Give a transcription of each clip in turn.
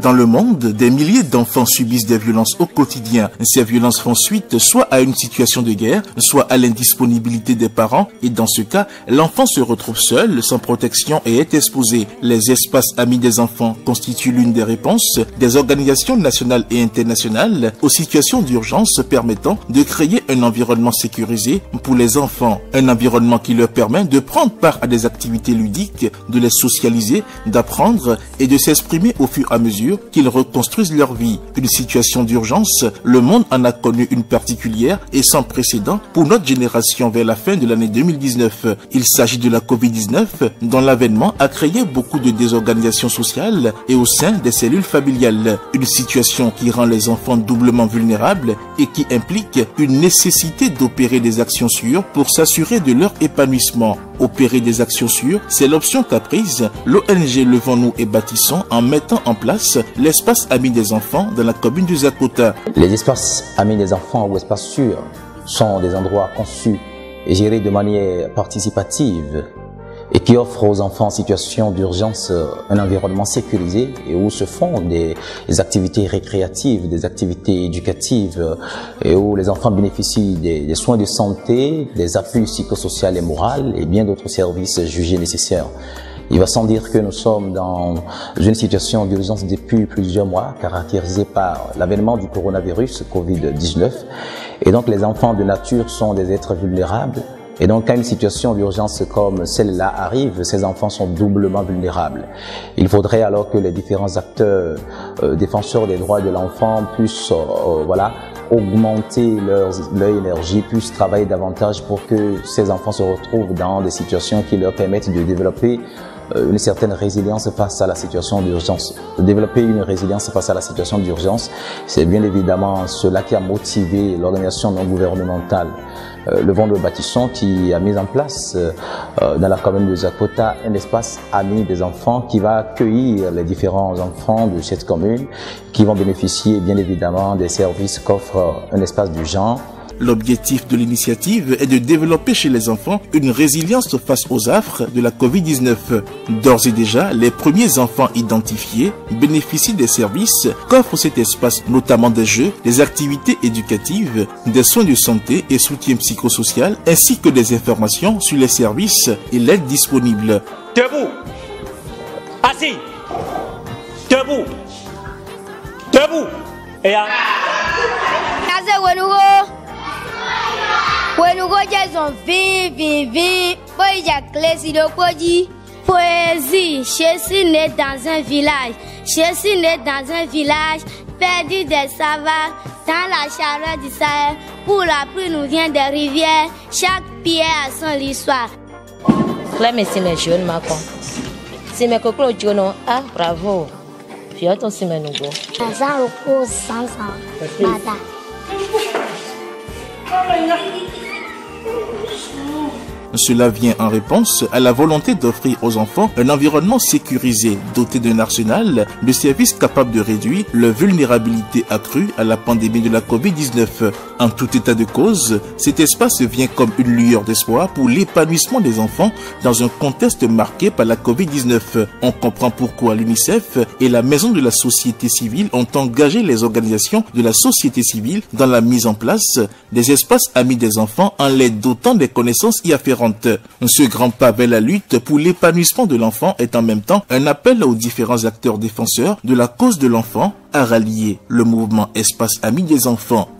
Dans le monde, des milliers d'enfants subissent des violences au quotidien. Ces violences font suite soit à une situation de guerre, soit à l'indisponibilité des parents. Et dans ce cas, l'enfant se retrouve seul, sans protection et est exposé. Les espaces amis des enfants constituent l'une des réponses des organisations nationales et internationales aux situations d'urgence permettant de créer un environnement sécurisé pour les enfants. Un environnement qui leur permet de prendre part à des activités ludiques, de les socialiser, d'apprendre et de s'exprimer au fur et à mesure qu'ils reconstruisent leur vie. Une situation d'urgence, le monde en a connu une particulière et sans précédent pour notre génération vers la fin de l'année 2019. Il s'agit de la Covid-19 dont l'avènement a créé beaucoup de désorganisation sociale et au sein des cellules familiales. Une situation qui rend les enfants doublement vulnérables et qui implique une nécessité d'opérer des actions sûres pour s'assurer de leur épanouissement. Opérer des actions sûres, c'est l'option qu'a prise l'ONG Levons-nous et bâtissons en mettant en place l'espace Amis des enfants dans la commune de Zakota. Les espaces Amis des enfants ou espaces sûrs sont des endroits conçus et gérés de manière participative et qui offrent aux enfants en situation d'urgence un environnement sécurisé et où se font des activités récréatives, des activités éducatives et où les enfants bénéficient des soins de santé, des appuis psychosociaux et moraux et bien d'autres services jugés nécessaires. Il va sans dire que nous sommes dans une situation d'urgence depuis plusieurs mois, caractérisée par l'avènement du coronavirus Covid-19. Et donc les enfants de nature sont des êtres vulnérables. Et donc quand une situation d'urgence comme celle-là arrive, ces enfants sont doublement vulnérables. Il faudrait alors que les différents acteurs défenseurs des droits de l'enfant puissent augmenter leur énergie, puissent travailler davantage pour que ces enfants se retrouvent dans des situations qui leur permettent de développer une certaine résilience face à la situation d'urgence. Développer une résilience face à la situation d'urgence, c'est bien évidemment cela qui a motivé l'organisation non gouvernementale Levons-nous et bâtissons qui a mis en place dans la commune de Zakota un espace Amis des enfants qui va accueillir les différents enfants de cette commune qui vont bénéficier bien évidemment des services qu'offre un espace du genre. L'objectif de l'initiative est de développer chez les enfants une résilience face aux affres de la Covid-19. D'ores et déjà, les premiers enfants identifiés bénéficient des services qu'offre cet espace, notamment des jeux, des activités éducatives, des soins de santé et soutien psychosocial, ainsi que des informations sur les services et l'aide disponible. Debout, assis, debout, debout, et à... Poésie, je suis né dans un village. Je suis né dans un village perdu des savanes, dans la chaleur du Sahel. Pour la pluie nous vient des rivières. Chaque pierre a son histoire. Là, mais c'est mes jeunes, ma con. C'est mes cocots jaunes. Ah, bravo. Puis aussi mes nouveaux. Ça repose sans ça. Cela vient en réponse à la volonté d'offrir aux enfants un environnement sécurisé, doté d'un arsenal de services capables de réduire leur vulnérabilité accrue à la pandémie de la Covid-19. En tout état de cause, cet espace vient comme une lueur d'espoir pour l'épanouissement des enfants dans un contexte marqué par la Covid-19. On comprend pourquoi l'UNICEF et la Maison de la Société Civile ont engagé les organisations de la société civile dans la mise en place des espaces Amis des enfants en les dotant des connaissances y afférentes. Ce grand pas vers la lutte pour l'épanouissement de l'enfant est en même temps un appel aux différents acteurs défenseurs de la cause de l'enfant à rallier le mouvement Espace Amis des enfants.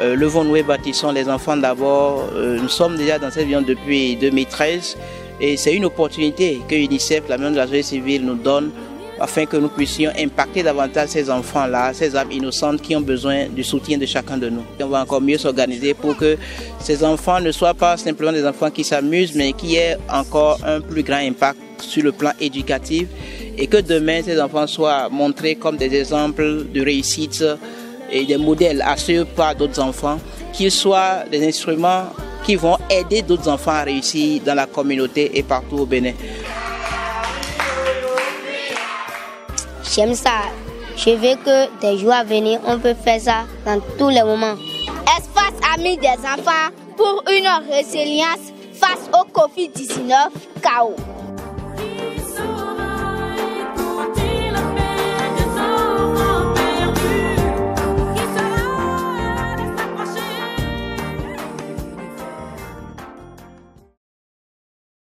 Levons-nous et bâtissons les enfants d'abord. Nous sommes déjà dans cette vision depuis 2013 et c'est une opportunité que l'UNICEF, la Maison de la Société Civile, nous donne afin que nous puissions impacter davantage ces enfants-là, ces âmes innocentes qui ont besoin du soutien de chacun de nous. Et on va encore mieux s'organiser pour que ces enfants ne soient pas simplement des enfants qui s'amusent, mais qui aient encore un plus grand impact sur le plan éducatif et que demain ces enfants soient montrés comme des exemples de réussite et des modèles à suivre par d'autres enfants, qu'ils soient des instruments qui vont aider d'autres enfants à réussir dans la communauté et partout au Bénin. J'aime ça. Je veux que des jours à venir, on peut faire ça dans tous les moments. Espace Amis des enfants pour une résilience face au Covid-19 chaos.